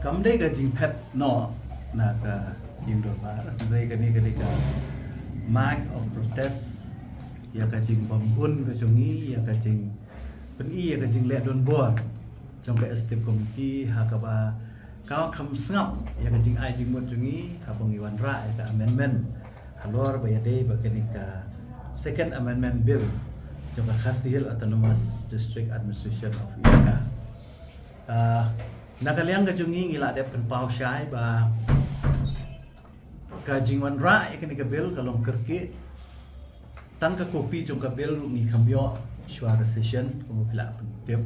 Kamdai ka jing pet no na ka Indo bar dai ka ni ka mark of protest ya ka jing bambun ka jungi ya ka jing pen ya ka jing le don bor trong ka step committee ha ka ba ka kham sngap ya ka jing ai jing mot jungi ha bang iwan ra ya ka amendment halor ba ya dei ba ka ni ka second amendment bill trong ka Khasi Hills Autonomous District Administration of Ilaka nakaliang ka jungi ngila de pen pau shai ba ka jingwan ra ya kani ka bill kalong kerke tang ka kopi jong ka bill ni kambyo shwa ka session ko pila pen tip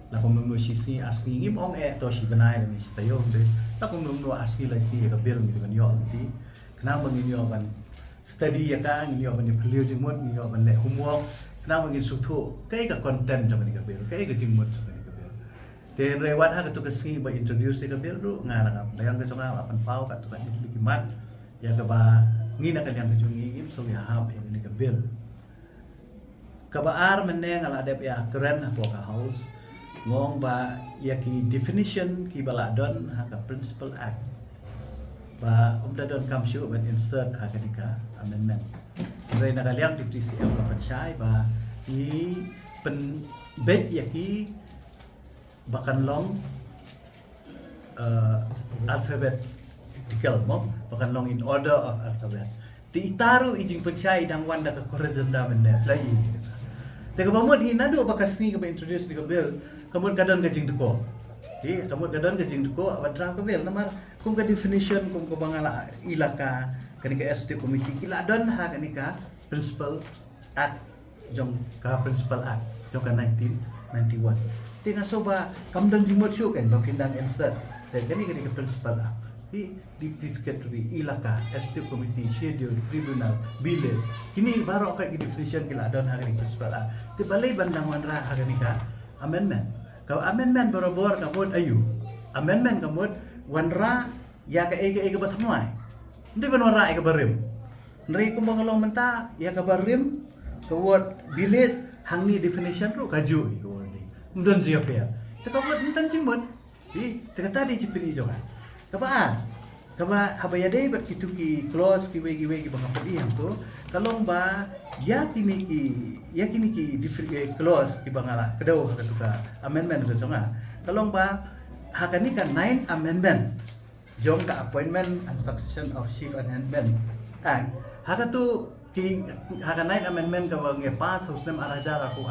la ko mung no sisi asni ngim ong to shi banai ni stayo de ta ko mung no asni la si ka bill ni kan yo ti kana bang ni yo ban study ya ka ni yo ban ni phliu jing mot ni yo ban le homework kana bang ni su thu kai ka content jong ni ka bill kai ka jing mot Then rewat ha ketu kesi ba introduce ka bill ru nga na dagang ka songa apan pau ka tu ka likimat ya ka ba ngi na kalian ka jungi im so ya ha ya ni ka bill ka ba ar meneng ala de ya keren ha ka house ngong ba ya ki definition ki bala don ha ka principal act ba da don kam shu ban insert ha ka dika amendment re na kalian di TCM ba shai ba i pen bet ya ki bahkan long alphabetical mo bahkan long in order of alphabet ti itaru ijing penchai dang wanda ka korezenda menne lagi tega bamod hinadu bakasi ka introduce di bill kamun kadon ka jing duko kamun kadon ka jing duko awatra ka bill namar kum ka definition kum ka bangala ilaka kani ka ST committee kila don ha kani ka principal act jong ka principal act jong ka 1991 tinga soba kamdan jimot syu kan bapindang insert dan kani ke principal di secretary ilaka ST committee schedule tribunal bile kini baru kai definition kila don hari principal ti balai bandang wanra hari ka amendment ka amendment borobor kamod ayu amendment kamod wanra ya ka ega batmai ndi ban wanra ega barim nri kumbang long menta ya ka barim kawat bile hangni definition ru kaju Mudon siapa ya? Teka buat mudon cimut. Teka tadi cipini juga. Kapa habaya deh berkitu ki close ki wegi bang apa yang tu. Kalau ba ya kini ki close ki bangala. Kedau haka tuka amendment tu jonga. Kalau ba haka ni kan 9 amendment. Jom ka appointment and succession of chief amendment. Haka tu ki haka 9 amendment ka bang pas husnem araja aku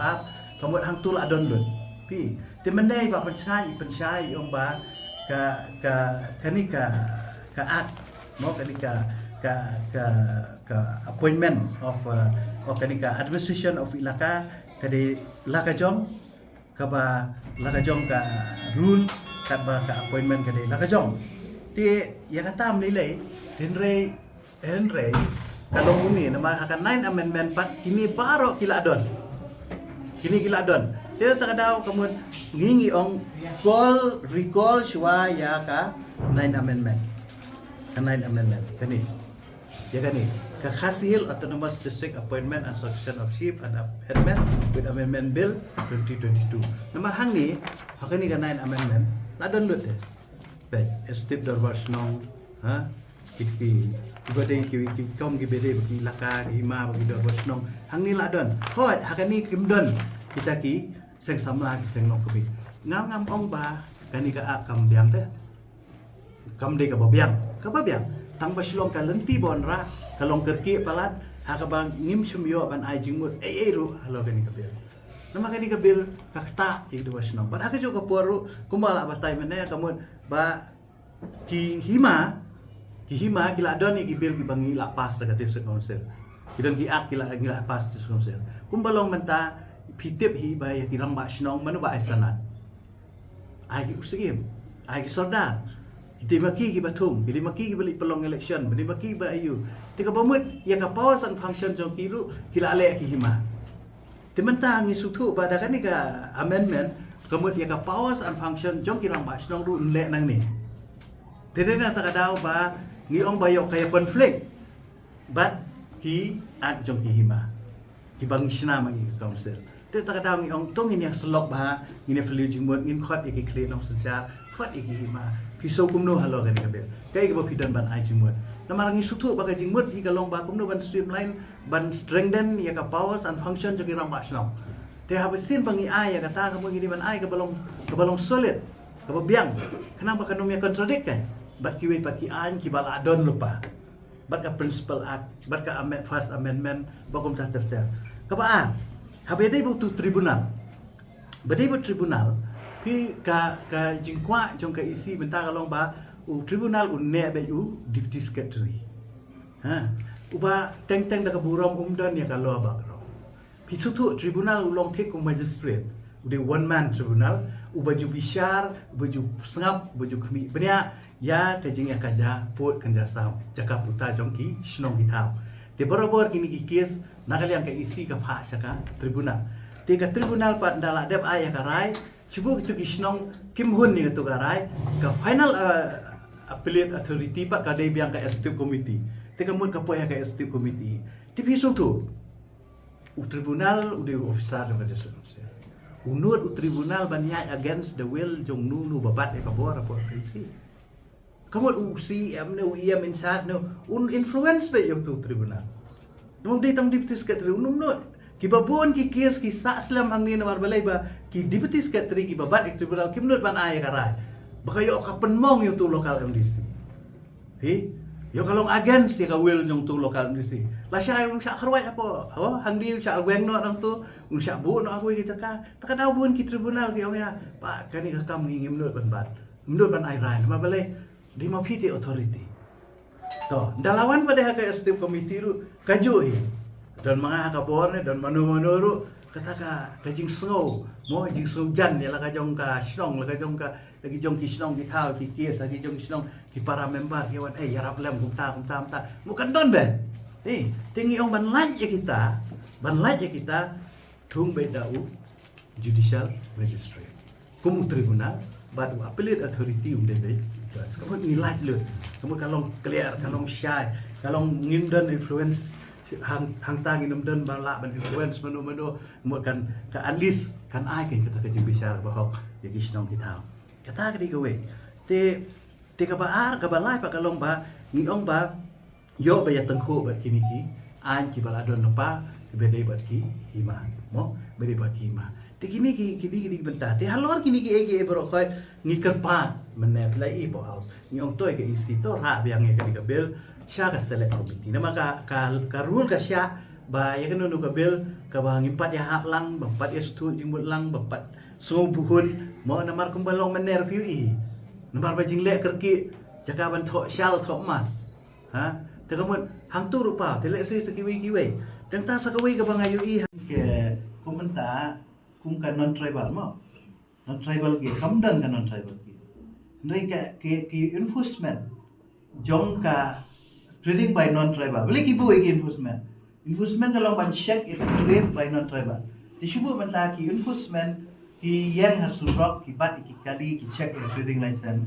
kamu hang tul adon lut. Pi temendai ba pensyai om ba ka kani ka at mo kani ka appointment of kani ka administration of ilaka kade laka jong ka ba laka jong ka rule ka ba ka appointment kade laka jong ti ya katam nilai henry kalau ini nama akan 9 amendment pak kini baru kila adon Dia tak ada kamu ngingi ong recall shwa ya ka 9 amendment. Ka 9 amendment kani. Ya kani. Ka Khasi Hills Autonomous District Appointment and Succession of Chief and Amendment with Amendment Bill 2022. Nomor hang ni hakani ka 9 amendment. Ladon lut deh. Baik, step darwas nong ha ki ibadai ki kom ki bede bagi laka hima bagi darwas nong hang ni ladon. Hoi hakani kimdon kita ki seng samla ki seng nok bi ngam ong ba kani ka akam biang te kam de ka babiang tang ba silong ka lenti bonra kalong kerki palat ha ka bang ngim sumyo ban ai jingmut ru halo kani ka bil nama kani ka bil kakta ik do wasno ba ka jo ka poru kumala ba tai mena kamun ba ki hima kila doni ki bil ki bangi la pas dekat district council kidon ki ak kila ngila pas district council kumbalong menta pitip hi ba ya kirang ba snong manu ba sanat ai usim ai sorda kita maki ki batum kita maki ki balik pelong election beli maki ba ayu tika bamut ya ka powers and function jong kiru kila ale ki hima tementa ngi sutu pada kan ni ka amendment kemut ya ka powers and function jong kirang ba snong ru le nang ni tede na ta daw ba ngi ong bayo kaya konflik but ki at jong ki hima ki bangisna mangi council te takadang ong tong ini yang selok ba ini value jingmut ngin khot iki clean ong sensia khot iki hima piso kumno halo kan kabel kai ke pidan ban ai jingmut namarangi sutu baga jingmut i kalong ba kumno ban streamline ban strengthen ya ka powers and function jogi ram ba snong te habesin pangi ai ya kata kamu gini ban ai ke balong solid ke biang kenapa kanomia contradict kan bat kiwe pat ki an ki bala adon lupa bat ka principal act bat ka first amendment bakom ta tercer kabaan habedai butuh tribunal badai bu tribunal pi ka jingkwa jong ka isi benta kalong ba tribunal unne be u deputy secretary uba teng da ka burom umdan ya ka law ba ro pi sutu tribunal ulong thek ku magistrate ude one man tribunal ubaju bishar ubaju sengap ubaju khmi benya ya ka jing ya kaja pot kanjasam jaka puta jong ki shnong ki thau te borobar kini ki case nakaliang ka isi ka pha saka tribunal te ka tribunal pat dala dep ay ka rai chibu itu kisnong kim hun ni to ka rai ka final appellate authority pat ka dei biang ka executive committee te ka mun ka poya ka executive committee ti piso tu tribunal ude officer ka jesu unut tribunal banyak against the will jong nu babat ka bor apa isi kamu UCM no IM insat no influence be yung tu tribunal nung di tang deputy secretary nung ki babon ki kies ki sa slam ang ni namar balay ba ki deputy secretary ki babat ik tribunal kim nut ban ay karay baka yo ka penmong yung tu local MDC yo kalong against ya ka will yung tu local MDC la siya yung siya karway apo hang di siya weng no nang tu un siya bu no ako ki jaka takadaw buon ki tribunal ki ya pa kani ka kam ngim nut ban ay ray namar balay di ma piti authority to dalawan pada hak executive committee ru kaju dan mga kaborne dan manu-manuru kata kajing snow mo jing sujan ya la kajong ka snong la kajong ka lagi jong ki snong ki thau ki kies lagi jong snong ki para member ki wan yarap lem kumta bukan don ben tingi ong ban laj ya kita tung bedau judicial magistrate kumu tribunal badu appellate authority debe kamu nilai lu kamu kalong clear kalong shy kalong ngindan influence hang tangin dan balak ban influence mano kemudian kan at least kan ai kan kita kajing bicara bahwa ya kisnong kita kata ke digawe te ka balai pa kalong ba ngiong ba yo ba ya tengku ba kini ki an ki baladon pa bedai bat ki hima mo bedai bat ki hima te kini benta te halor kini ki ege bro khoi ngiker pa mene play ipo house ngiong toy ke isi to ra biang ke ka bel sya ka select committee nama ka rule ka sya ba ya kan nu ka bel ka ba ngimpat ya hak lang bampat ya stu jingmut lang bampat so buhun mo namar kumbalong mener pi namar ba jingle kerki jaka ban tho shal tho mas te kamun hang tu rupa te le se kiwi tang ta sa kawi ka ba ngayu i ke kumenta kum ka non tribal mo non tribal ke kamdan ka non tribal ke ndai ke enforcement jong ka trading by non tribal boleh kibu iki enforcement kalau ban check if trade by non tribal ti shubu man ta ki enforcement ki yang hasurok ki bat ki kali ki check if trading license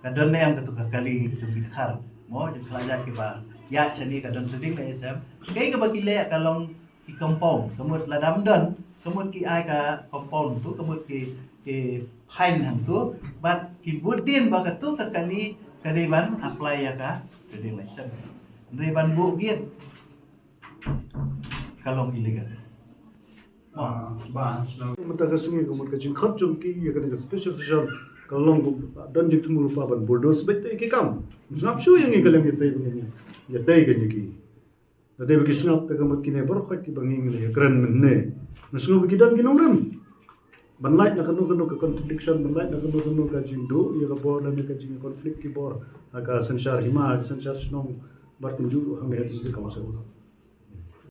kadon na yang ketukar kali itu ki khar mo je khalaja ki ba ya chani kadon trading license kai ka ba ki le kalong ki compound kamut ladam don kamut ki ai ka compound tu kamut ki fine hang tu bat ki budin ba ka tu ka kali kadiban apply ya ka trading license Reban bu giat kalong illegal. Mata sungai kemudian kacing khat jom ki ya kan special kalong dan jik tumul pa ban bulldoze bete ki kam. Snap show yang ikalem ya tay ni. Ya tay kan ki. Ade bagi snap ta kamut ki ne bar khat ki banging le kran ne. Nasngo bagi dan ginong ram. Ban light na kanu ka contradiction ban light na kanu ka jindo ya ka bor na ka jing conflict ki bor aga sansar hima sansar snong bar kunju hang ya tisde kamasau